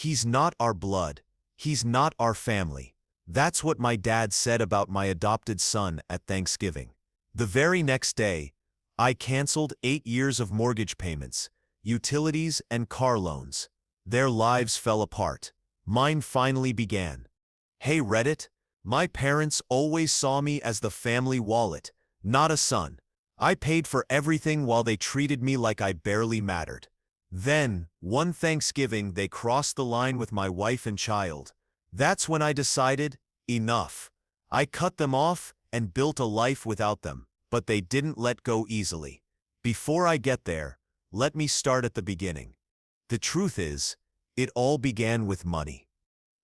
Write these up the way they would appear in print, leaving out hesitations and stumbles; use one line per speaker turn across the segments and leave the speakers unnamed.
He's not our blood. He's not our family. That's what my dad said about my adopted son at Thanksgiving. The very next day, I canceled 8 years of mortgage payments, utilities, and car loans. Their lives fell apart. Mine finally began. Hey Reddit, my parents always saw me as the family wallet, not a son. I paid for everything while they treated me like I barely mattered. Then, one Thanksgiving, they crossed the line with my wife and child. That's when I decided, enough. I cut them off and built a life without them, but they didn't let go easily. Before I get there, let me start at the beginning. The truth is, it all began with money.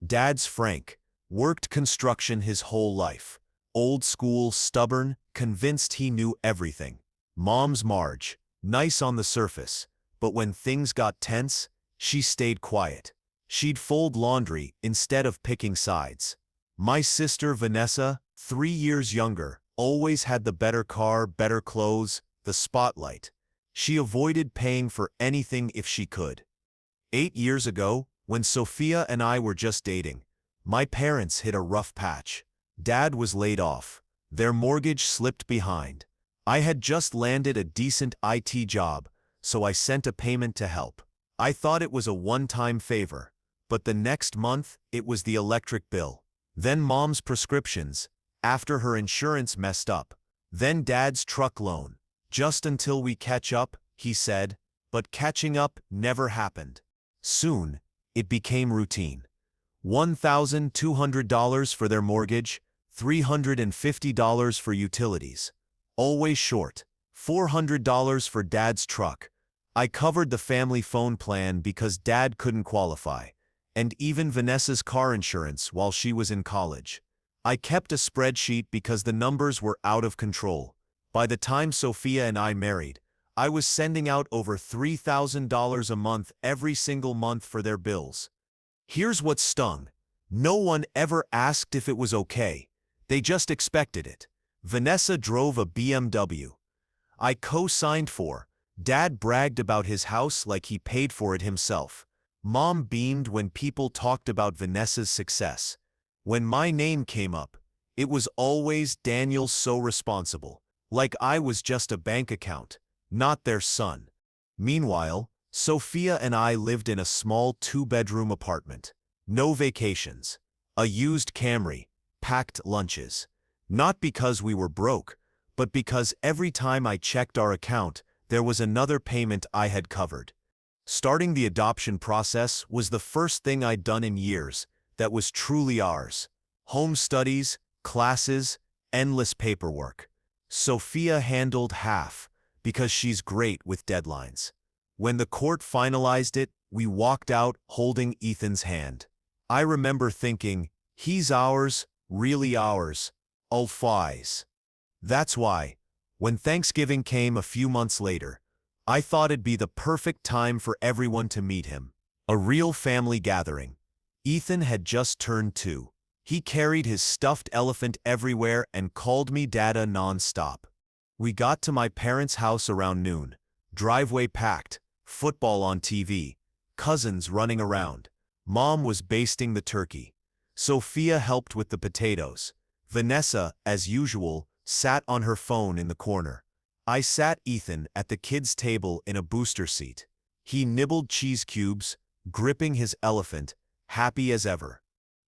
Dad's Frank, worked construction his whole life. Old school, stubborn, convinced he knew everything. Mom's Marge, nice on the surface, but when things got tense, she stayed quiet. She'd fold laundry instead of picking sides. My sister Vanessa, 3 years younger, always had the better car, better clothes, the spotlight. She avoided paying for anything if she could. 8 years ago, when Sophia and I were just dating, my parents hit a rough patch. Dad was laid off. Their mortgage slipped behind. I had just landed a decent IT job, so I sent a payment to help. I thought it was a one-time favor, but the next month it was the electric bill. Then Mom's prescriptions, after her insurance messed up. Then Dad's truck loan. Just until we catch up, he said, but catching up never happened. Soon, it became routine. $1,200 for their mortgage, $350 for utilities. Always short. $400 for Dad's truck. I covered the family phone plan because Dad couldn't qualify, and even Vanessa's car insurance while she was in college. I kept a spreadsheet because the numbers were out of control. By the time Sophia and I married, I was sending out over $3,000 a month every single month for their bills. Here's what stung. No one ever asked if it was okay. They just expected it. Vanessa drove a BMW. I co-signed for. Dad bragged about his house like he paid for it himself. Mom beamed when people talked about Vanessa's success. When my name came up, it was always Daniel's so responsible, like I was just a bank account, not their son. Meanwhile, Sophia and I lived in a small 2-bedroom apartment. No vacations. A used Camry. Packed lunches. Not because we were broke, but because every time I checked our account, there was another payment I had covered. Starting the adoption process was the first thing I'd done in years that was truly ours. Home studies, classes, endless paperwork. Sophia handled half, because she's great with deadlines. When the court finalized it, we walked out holding Ethan's hand. I remember thinking, he's ours, really ours, all fies. That's why, when Thanksgiving came a few months later, I thought it'd be the perfect time for everyone to meet him. A real family gathering. Ethan had just turned 2. He carried his stuffed elephant everywhere and called me Dada non-stop. We got to my parents' house around noon. Driveway packed, football on TV, cousins running around. Mom was basting the turkey. Sophia helped with the potatoes. Vanessa, as usual, sat on her phone in the corner. I sat Ethan at the kids' table in a booster seat. He nibbled cheese cubes, gripping his elephant, happy as ever.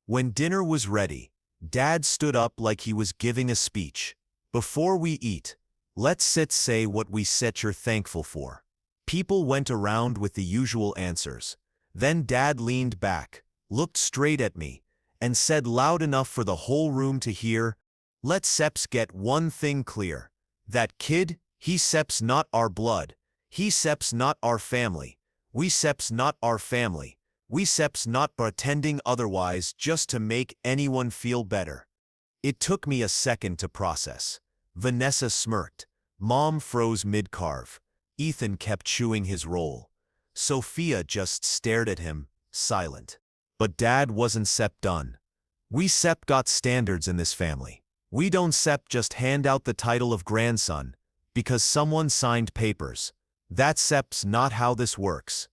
When dinner was ready, Dad stood up like he was giving a speech. Before we eat, let's say what we you're thankful for. People went around with the usual answers. Then Dad leaned back, looked straight at me, and said loud enough for the whole room to hear, "Let's seps get one thing clear. That kid, he seps not our blood. He seps not our family. We seps not our family. We seps not pretending otherwise just to make anyone feel better." It took me a second to process. Vanessa smirked. Mom froze mid-carve. Ethan kept chewing his roll. Sophia just stared at him, silent. But Dad wasn't sep done. We sep got standards in this family. We don't sep just hand out the title of grandson because someone signed papers. That sep's not how this works.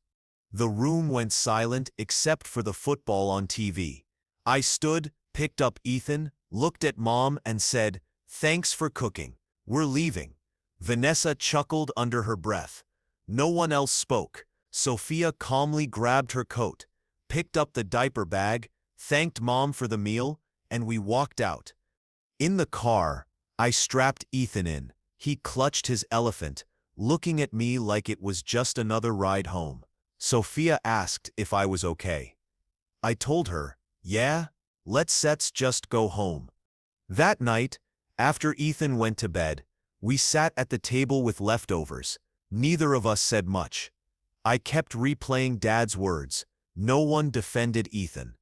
The room went silent except for the football on TV. I stood, picked up Ethan, looked at Mom and said, "Thanks for cooking. We're leaving." Vanessa chuckled under her breath. No one else spoke. Sophia calmly grabbed her coat, picked up the diaper bag, thanked Mom for the meal, and we walked out. In the car, I strapped Ethan in. He clutched his elephant, looking at me like it was just another ride home. Sophia asked if I was okay. I told her, "Yeah, let's just go home." That night, after Ethan went to bed, we sat at the table with leftovers. Neither of us said much. I kept replaying Dad's words. No one defended Ethan.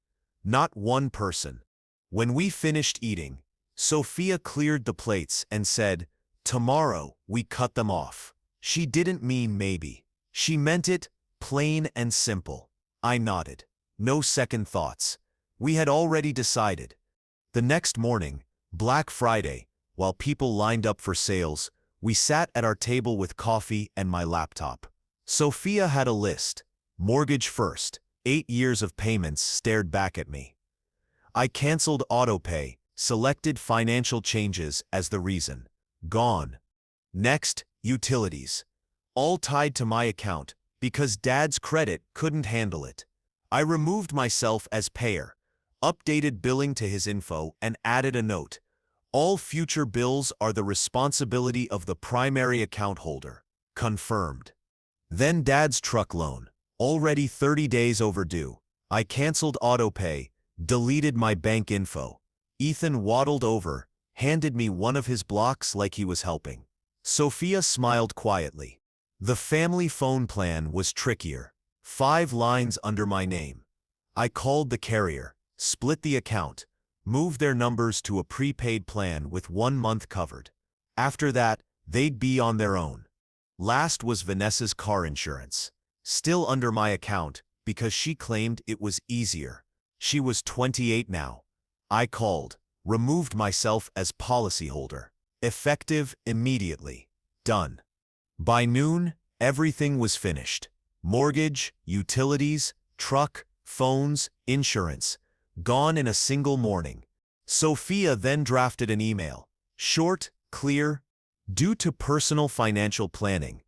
Not one person. When we finished eating, Sophia cleared the plates and said, "Tomorrow we cut them off." She didn't mean maybe. She meant it, plain and simple. I nodded. No second thoughts. We had already decided. The next morning, Black Friday, while people lined up for sales, we sat at our table with coffee and my laptop. Sophia had a list. Mortgage first. 8 years of payments stared back at me. I canceled autopay, selected financial changes as the reason. Gone. Next, utilities. All tied to my account, because Dad's credit couldn't handle it. I removed myself as payer, updated billing to his info, and added a note. All future bills are the responsibility of the primary account holder. Confirmed. Then Dad's truck loan, already 30 days overdue. I canceled autopay, deleted my bank info. Ethan waddled over, handed me one of his blocks like he was helping. Sophia smiled quietly. The family phone plan was trickier. 5 lines under my name. I called the carrier, split the account, moved their numbers to a prepaid plan with 1 month covered. After that, they'd be on their own. Last was Vanessa's car insurance. Still under my account because she claimed it was easier. She was 28 now. I called, removed myself as policyholder. Effective immediately. Done. By noon, everything was finished. Mortgage, utilities, truck, phones, insurance. Gone in a single morning. Sophia then drafted an email. Short, clear. Due to personal financial planning,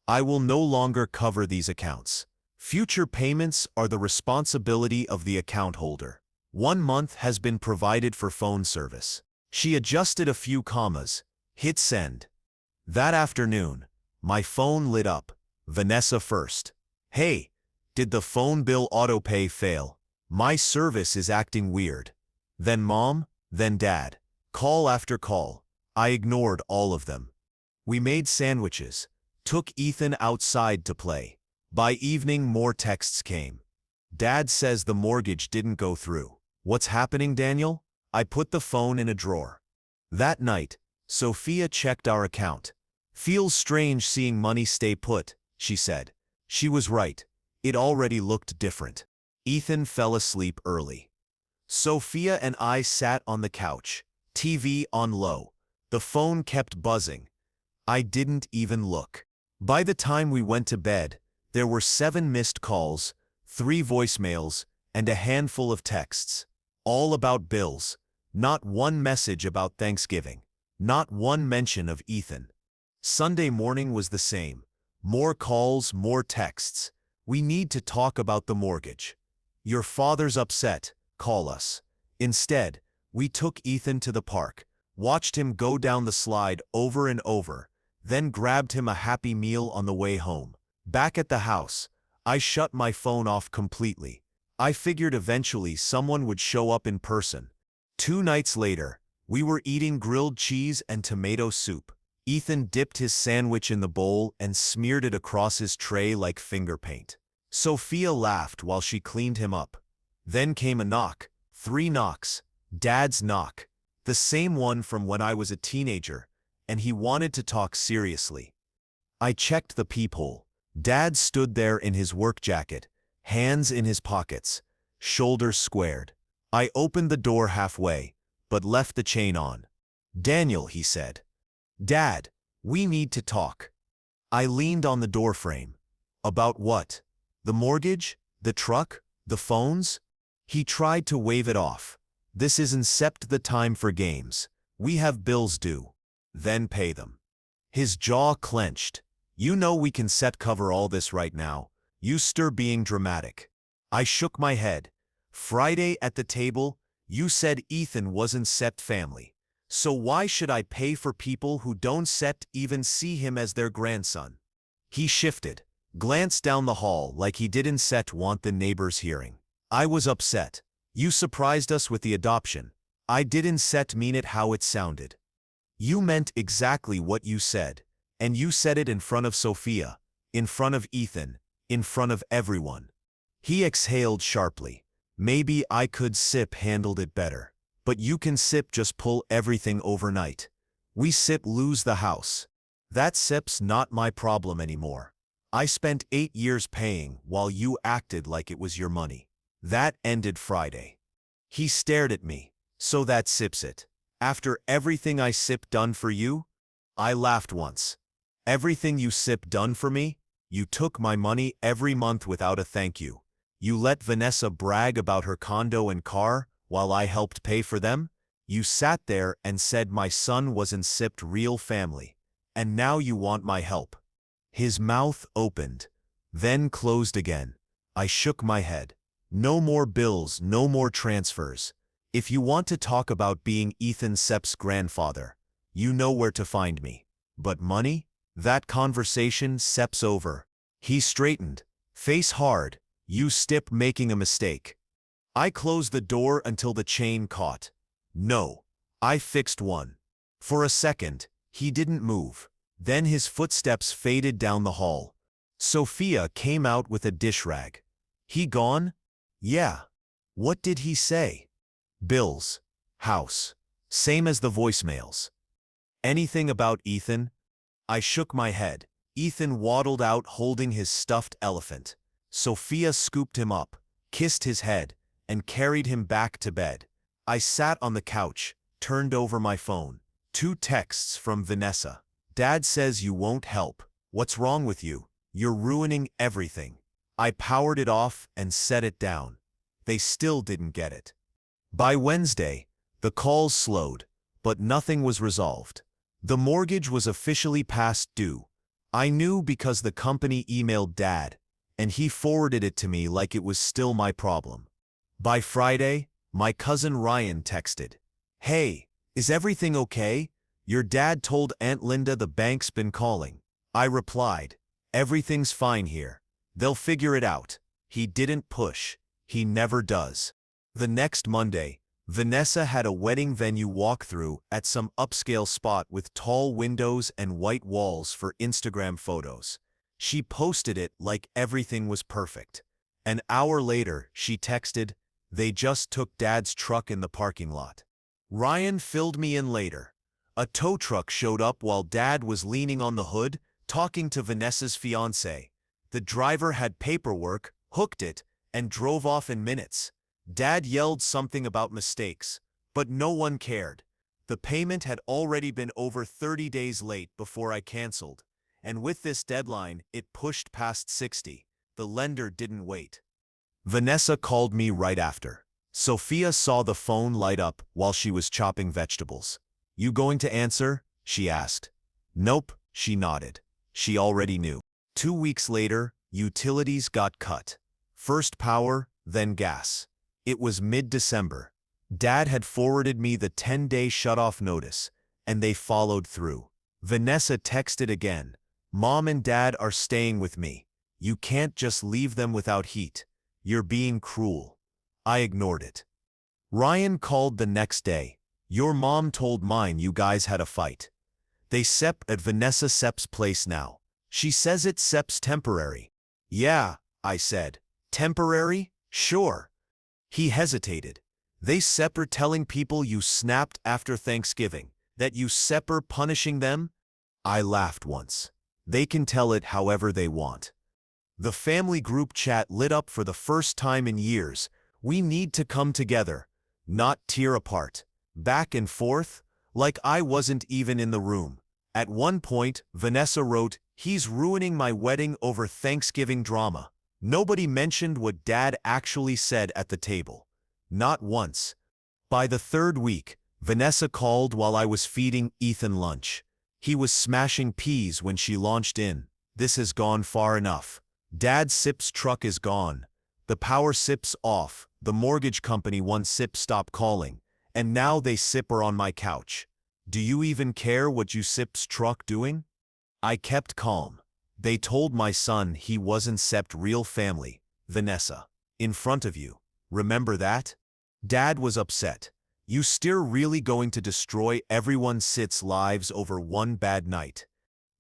I will no longer cover these accounts. Future payments are the responsibility of the account holder. 1 month has been provided for phone service. She adjusted a few commas, hit send. That afternoon, my phone lit up. Vanessa first. "Hey, did the phone bill autopay fail? My service is acting weird." Then Mom, then Dad. Call after call. I ignored all of them. We made sandwiches, took Ethan outside to play. By evening, more texts came. "Dad says the mortgage didn't go through. What's happening, Daniel?" I put the phone in a drawer. That night, Sophia checked our account. "Feels strange seeing money stay put," she said. She was right. It already looked different. Ethan fell asleep early. Sophia and I sat on the couch, TV on low. The phone kept buzzing. I didn't even look. By the time we went to bed, there were 7 missed calls, 3 voicemails, and a handful of texts. All about bills. Not one message about Thanksgiving. Not one mention of Ethan. Sunday morning was the same. More calls, more texts. "We need to talk about the mortgage. Your father's upset. Call us." Instead, we took Ethan to the park, watched him go down the slide over and over, then grabbed him a happy meal on the way home. Back at the house, I shut my phone off completely. I figured eventually someone would show up in person. 2 nights later, we were eating grilled cheese and tomato soup. Ethan dipped his sandwich in the bowl and smeared it across his tray like finger paint. Sophia laughed while she cleaned him up. Then came a knock. 3 knocks. Dad's knock. The same one from when I was a teenager, and he wanted to talk seriously. I checked the peephole. Dad stood there in his work jacket, hands in his pockets, shoulders squared. I opened the door halfway, but left the chain on. "Daniel," he said. "Dad, we need to talk." I leaned on the doorframe. "About what?" The mortgage? The truck? The phones? He tried to wave it off. This isn't sept the time for games. We have bills due. Then pay them. His jaw clenched. You know we can set cover all this right now. You stir being dramatic. I shook my head. Friday at the table, you said Ethan wasn't sept family. So why should I pay for people who don't sept even see him as their grandson? He shifted, glanced down the hall like he didn't set want the neighbors hearing. I was upset. You surprised us with the adoption. I didn't set mean it how it sounded. You meant exactly what you said, and you said it in front of Sophia, in front of Ethan, in front of everyone. He exhaled sharply. Maybe I could sip handled it better. But you can sip just pull everything overnight. We sip lose the house. That sip's not my problem anymore. I spent 8 years paying while you acted like it was your money. That ended Friday. He stared at me. So that sips it. After everything I sip done for you? I laughed once. Everything you sip done for me? You took my money every month without a thank you. You let Vanessa brag about her condo and car while I helped pay for them? You sat there and said my son wasn't sipped real family. And now you want my help. His mouth opened, then closed again. I shook my head. No more bills, no more transfers. If you want to talk about being Ethan Sepp's grandfather, you know where to find me. But money? That conversation Sepp's over. He straightened, face hard. You stip making a mistake. I closed the door until the chain caught. No, I fixed one. For a second, he didn't move. Then his footsteps faded down the hall. Sophia came out with a dish rag. He gone? Yeah. What did he say? Bills. House. Same as the voicemails. Anything about Ethan? I shook my head. Ethan waddled out holding his stuffed elephant. Sophia scooped him up, kissed his head, and carried him back to bed. I sat on the couch, turned over my phone. 2 texts from Vanessa. Dad says you won't help. What's wrong with you? You're ruining everything. I powered it off and set it down. They still didn't get it. By Wednesday, the calls slowed, but nothing was resolved. The mortgage was officially past due. I knew because the company emailed Dad, and he forwarded it to me like it was still my problem. By Friday, my cousin Ryan texted, "Hey, is everything okay? Your dad told Aunt Linda the bank's been calling." I replied, "Everything's fine here. They'll figure it out." He didn't push. He never does. The next Monday, Vanessa had a wedding venue walkthrough at some upscale spot with tall windows and white walls for Instagram photos. She posted it like everything was perfect. An hour later, she texted, "They just took Dad's truck in the parking lot." Ryan filled me in later. A tow truck showed up while Dad was leaning on the hood, talking to Vanessa's fiancé. The driver had paperwork, hooked it, and drove off in minutes. Dad yelled something about mistakes, but no one cared. The payment had already been over 30 days late before I canceled, and with this deadline, it pushed past 60. The lender didn't wait. Vanessa called me right after. Sophia saw the phone light up while she was chopping vegetables. "You going to answer?" she asked. "Nope," she nodded. She already knew. 2 weeks later, utilities got cut. First power, then gas. It was mid-December. Dad had forwarded me the 10-day shut-off notice, and they followed through. Vanessa texted again. "Mom and Dad are staying with me. You can't just leave them without heat. You're being cruel." I ignored it. Ryan called the next day. "Your mom told mine you guys had a fight. They sep at Vanessa Sepp's place now. She says it's Sepp's temporary." "Yeah," I said. "Temporary? Sure." He hesitated. "They Sepper telling people you snapped after Thanksgiving, that you Sepper punishing them?" I laughed once. They can tell it however they want. The family group chat lit up for the first time in years. We need to come together, not tear apart. Back and forth, like I wasn't even in the room. At one point, Vanessa wrote, "He's ruining my wedding over Thanksgiving drama." Nobody mentioned what Dad actually said at the table. Not once. By the third week, Vanessa called while I was feeding Ethan lunch. He was smashing peas when she launched in. "This has gone far enough. Dad Sip's truck is gone. The power Sip's off. The mortgage company won Sip stop calling. And now they Sip are on my couch. Do you even care what you Sip's truck doing?" I kept calm. "They told my son he wasn't Sept real family, Vanessa. In front of you. Remember that?" Dad was upset. "You still really going to destroy everyone Sit's lives over one bad night?"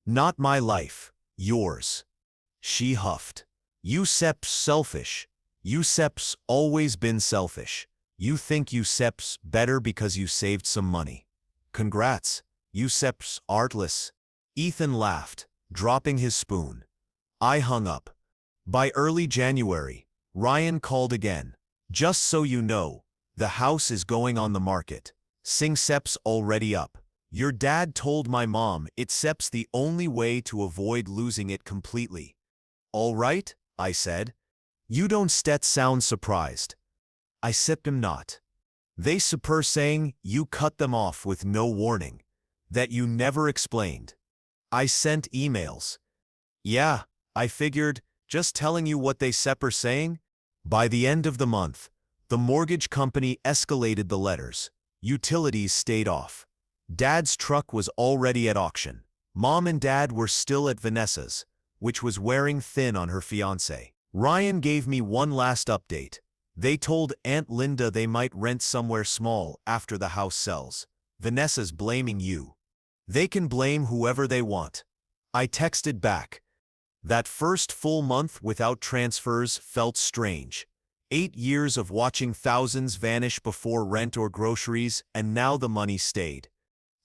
"Not my life, yours." She huffed. "You Sep's selfish. You Sep's always been selfish. You think you Sep's better because you saved some money. Congrats, you Sep's artless." Ethan laughed, dropping his spoon. I hung up. By early January, Ryan called again. "Just so you know, the house is going on the market. Sing Sep's already up. Your dad told my mom it's Sep's the only way to avoid losing it completely." "All right," I said. "You don't sound surprised." I sipped him not. "They super saying you cut them off with no warning. That you never explained." I sent emails. "Yeah, I figured, just telling you what they sepper saying." By the end of the month, the mortgage company escalated the letters. Utilities stayed off. Dad's truck was already at auction. Mom and Dad were still at Vanessa's, which was wearing thin on her fiancé. Ryan gave me one last update. "They told Aunt Linda they might rent somewhere small after the house sells. Vanessa's blaming you." "They can blame whoever they want." I texted back. That first full month without transfers felt strange. 8 years of watching thousands vanish before rent or groceries, and now the money stayed.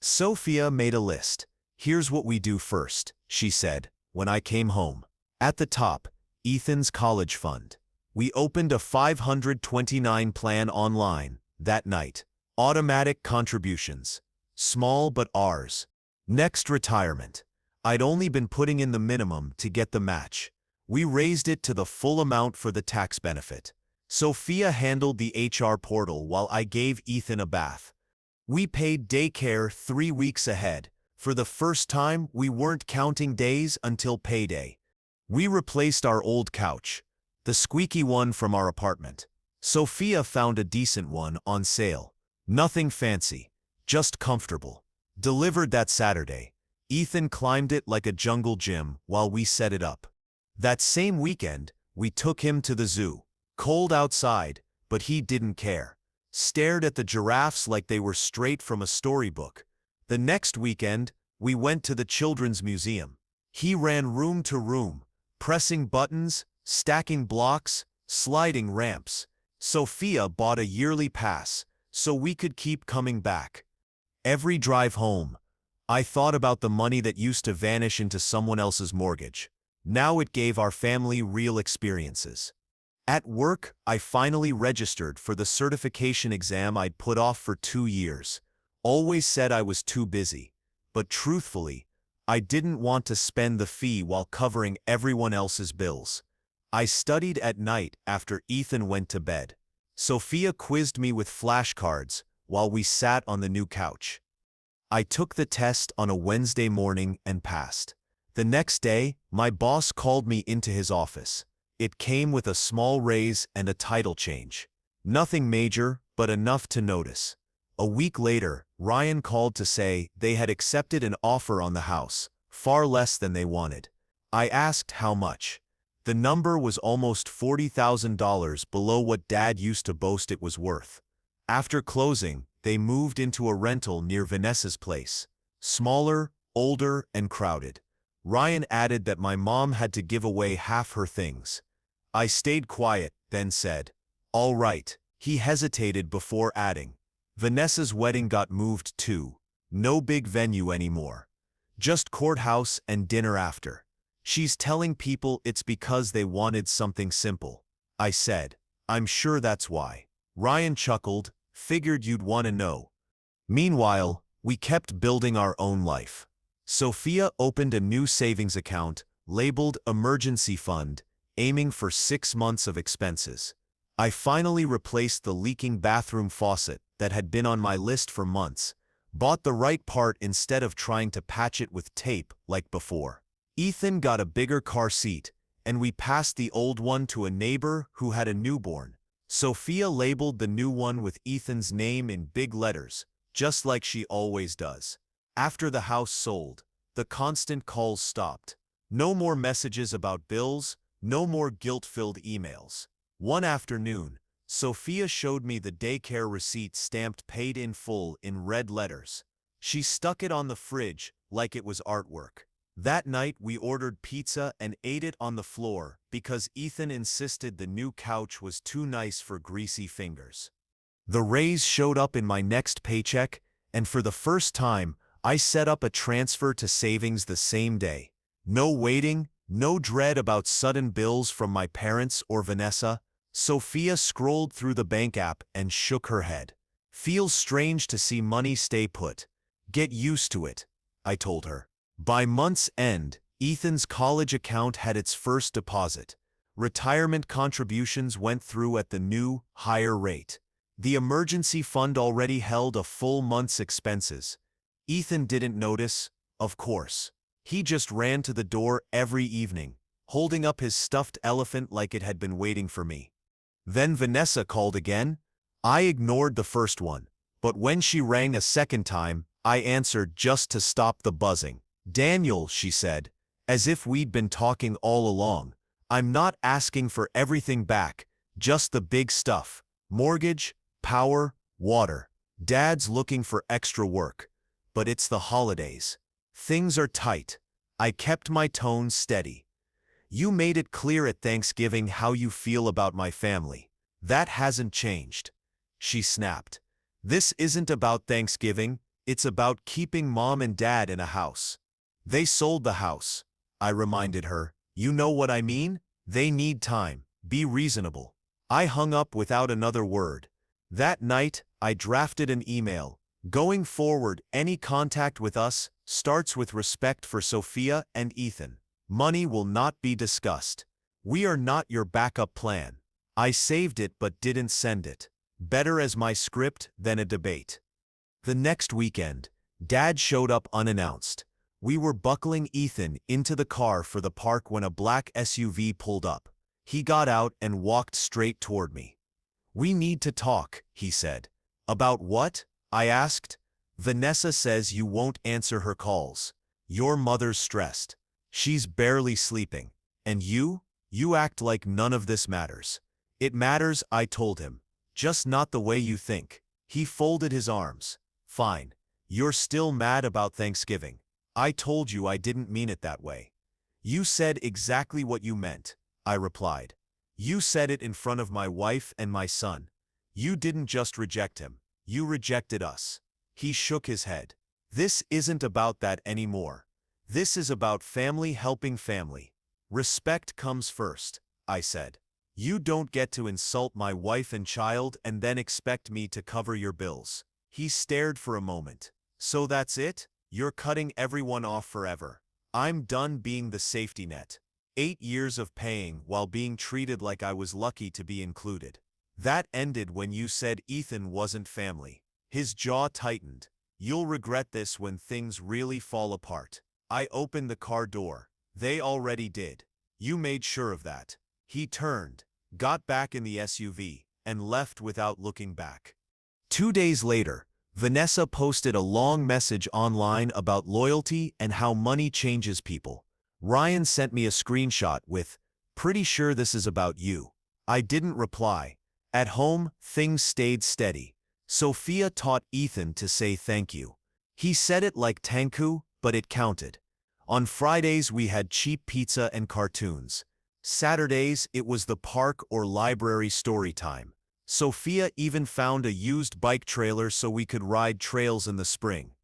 Sophia made a list. "Here's what we do first," she said, when I came home. At the top, Ethan's college fund. We opened a 529 plan online that night. Automatic contributions. Small but ours. Next, retirement. I'd only been putting in the minimum to get the match. We raised it to the full amount for the tax benefit. Sophia handled the HR portal while I gave Ethan a bath. We paid daycare 3 weeks ahead. For the first time, we weren't counting days until payday. We replaced our old couch, the squeaky one from our apartment. Sophia found a decent one on sale. Nothing fancy, just comfortable. Delivered that Saturday. Ethan climbed it like a jungle gym while we set it up. That same weekend, we took him to the zoo. Cold outside, but he didn't care. Stared at the giraffes like they were straight from a storybook. The next weekend, we went to the Children's Museum. He ran room to room, pressing buttons, stacking blocks, sliding ramps. Sophia bought a yearly pass, so we could keep coming back. Every drive home, I thought about the money that used to vanish into someone else's mortgage. Now it gave our family real experiences. At work, I finally registered for the certification exam I'd put off for 2 years. Always said I was too busy. But truthfully, I didn't want to spend the fee while covering everyone else's bills. I studied at night after Ethan went to bed. Sophia quizzed me with flashcards while we sat on the new couch. I took the test on a Wednesday morning and passed. The next day, my boss called me into his office. It came with a small raise and a title change. Nothing major, but enough to notice. A week later, Ryan called to say they had accepted an offer on the house, far less than they wanted. I asked how much. The number was almost $40,000 below what Dad used to boast it was worth. After closing, they moved into a rental near Vanessa's place. Smaller, older, and crowded. Ryan added that my mom had to give away half her things. I stayed quiet, then said, "All right." He hesitated before adding, "Vanessa's wedding got moved too. No big venue anymore. Just courthouse and dinner after. She's telling people it's because they wanted something simple." I said, "I'm sure that's why." Ryan chuckled, "Figured you'd want to know." Meanwhile, we kept building our own life. Sophia opened a new savings account, labeled Emergency Fund, aiming for 6 months of expenses. I finally replaced the leaking bathroom faucet that had been on my list for months, bought the right part instead of trying to patch it with tape like before. Ethan got a bigger car seat, and we passed the old one to a neighbor who had a newborn. Sophia labeled the new one with Ethan's name in big letters, just like she always does. After the house sold, the constant calls stopped. No more messages about bills, no more guilt-filled emails. One afternoon, Sophia showed me the daycare receipt stamped paid in full in red letters. She stuck it on the fridge like it was artwork. That night we ordered pizza and ate it on the floor because Ethan insisted the new couch was too nice for greasy fingers. The raise showed up in my next paycheck, and for the first time, I set up a transfer to savings the same day. No waiting, no dread about sudden bills from my parents or Vanessa. Sophia scrolled through the bank app and shook her head. "Feels strange to see money stay put. Get used to it," I told her. By month's end, Ethan's college account had its first deposit. Retirement contributions went through at the new, higher rate. The emergency fund already held a full month's expenses. Ethan didn't notice, of course. He just ran to the door every evening, holding up his stuffed elephant like it had been waiting for me. Then Vanessa called again. I ignored the first one, but when she rang a second time, I answered just to stop the buzzing. "Daniel," she said, as if we'd been talking all along, "I'm not asking for everything back, just the big stuff. Mortgage, power, water. Dad's looking for extra work. But it's the holidays. Things are tight." I kept my tone steady. "You made it clear at Thanksgiving how you feel about my family. That hasn't changed." She snapped. "This isn't about Thanksgiving, it's about keeping Mom and Dad in a house." "They sold the house," I reminded her. "You know what I mean? They need time. Be reasonable." I hung up without another word. That night, I drafted an email. "Going forward, any contact with us starts with respect for Sophia and Ethan. Money will not be discussed. We are not your backup plan." I saved it but didn't send it. Better as my script than a debate. The next weekend, Dad showed up unannounced. We were buckling Ethan into the car for the park when a black SUV pulled up. He got out and walked straight toward me. "We need to talk," he said. "About what?" I asked. "Vanessa says you won't answer her calls. Your mother's stressed. She's barely sleeping. And you act like none of this matters." "It matters," I told him. "Just not the way you think." He folded his arms. "Fine. You're still mad about Thanksgiving. I told you I didn't mean it that way." "You said exactly what you meant," I replied. "You said it in front of my wife and my son. You didn't just reject him. You rejected us." He shook his head. "This isn't about that anymore. This is about family helping family. Respect comes first," I said. "You don't get to insult my wife and child and then expect me to cover your bills." He stared for a moment. "So that's it? You're cutting everyone off forever. I'm done being the safety net. 8 years of paying while being treated like I was lucky to be included. That ended when you said Ethan wasn't family." His jaw tightened. "You'll regret this when things really fall apart." I opened the car door. "They already did. You made sure of that." He turned, got back in the SUV, and left without looking back. 2 days later, Vanessa posted a long message online about loyalty and how money changes people. Ryan sent me a screenshot with, "Pretty sure this is about you." I didn't reply. At home, things stayed steady. Sophia taught Ethan to say thank you. He said it like tanku, but it counted. On Fridays we had cheap pizza and cartoons. Saturdays it was the park or library story time. Sophia even found a used bike trailer so we could ride trails in the spring.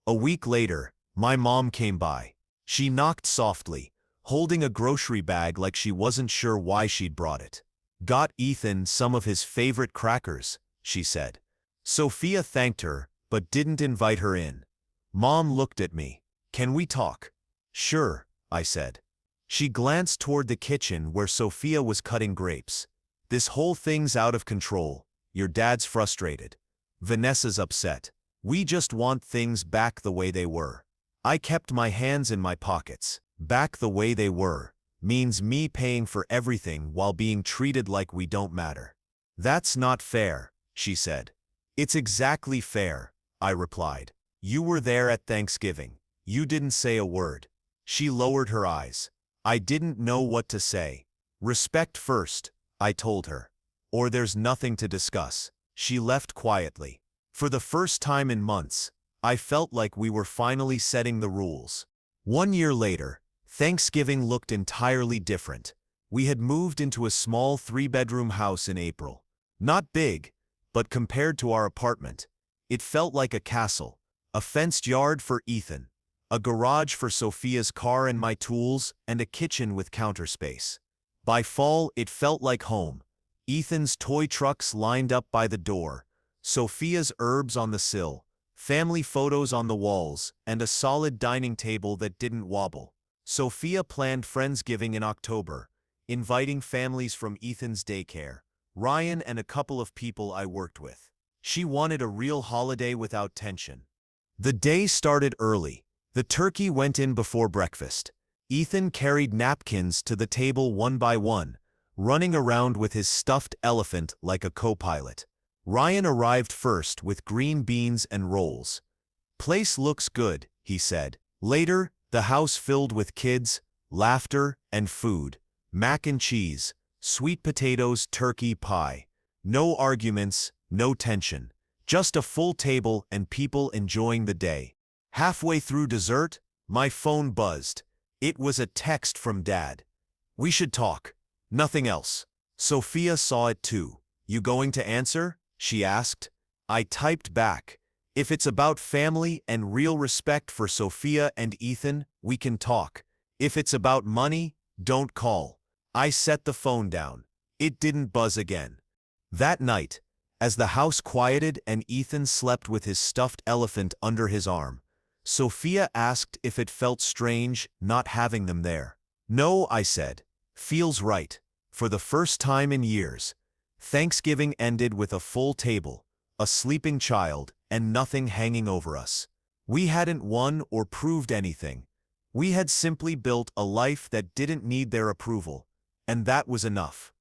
A week later, my mom came by. She knocked softly, holding a grocery bag like she wasn't sure why she'd brought it. "Got Ethan some of his favorite crackers," she said. Sophia thanked her, but didn't invite her in. Mom looked at me. "Can we talk?" "Sure," I said. She glanced toward the kitchen where Sophia was cutting grapes. This whole thing's out of control. Your dad's frustrated. Vanessa's upset. We just want things back the way they were. I kept my hands in my pockets. Back the way they were means me paying for everything while being treated like we don't matter. That's not fair, she said. It's exactly fair, I replied. You were there at Thanksgiving. You didn't say a word. She lowered her eyes. I didn't know what to say. Respect first, I told her. Or there's nothing to discuss. She left quietly. For the first time in months, I felt like we were finally setting the rules. 1 year later, Thanksgiving looked entirely different. We had moved into a small 3-bedroom house in April. Not big, but compared to our apartment, it felt like a castle. A fenced yard for Ethan, a garage for Sophia's car and my tools, and a kitchen with counter space. By fall, it felt like home. Ethan's toy trucks lined up by the door, Sophia's herbs on the sill, family photos on the walls, and a solid dining table that didn't wobble. Sophia planned Friendsgiving in October, inviting families from Ethan's daycare, Ryan and a couple of people I worked with. She wanted a real holiday without tension. The day started early. The turkey went in before breakfast. Ethan carried napkins to the table one by one, running around with his stuffed elephant like a co-pilot. Ryan arrived first with green beans and rolls. Place looks good, he said. Later, the house filled with kids, laughter, and food. Mac and cheese, sweet potatoes, turkey pie. No arguments, no tension. Just a full table and people enjoying the day. Halfway through dessert, my phone buzzed. It was a text from Dad. We should talk. Nothing else. Sophia saw it too. You going to answer? She asked. I typed back. If it's about family and real respect for Sophia and Ethan, we can talk. If it's about money, don't call. I set the phone down. It didn't buzz again. That night, as the house quieted and Ethan slept with his stuffed elephant under his arm, Sophia asked if it felt strange not having them there. No, I said. Feels right. For the first time in years. Thanksgiving ended with a full table, a sleeping child, and nothing hanging over us. We hadn't won or proved anything. We had simply built a life that didn't need their approval, and that was enough.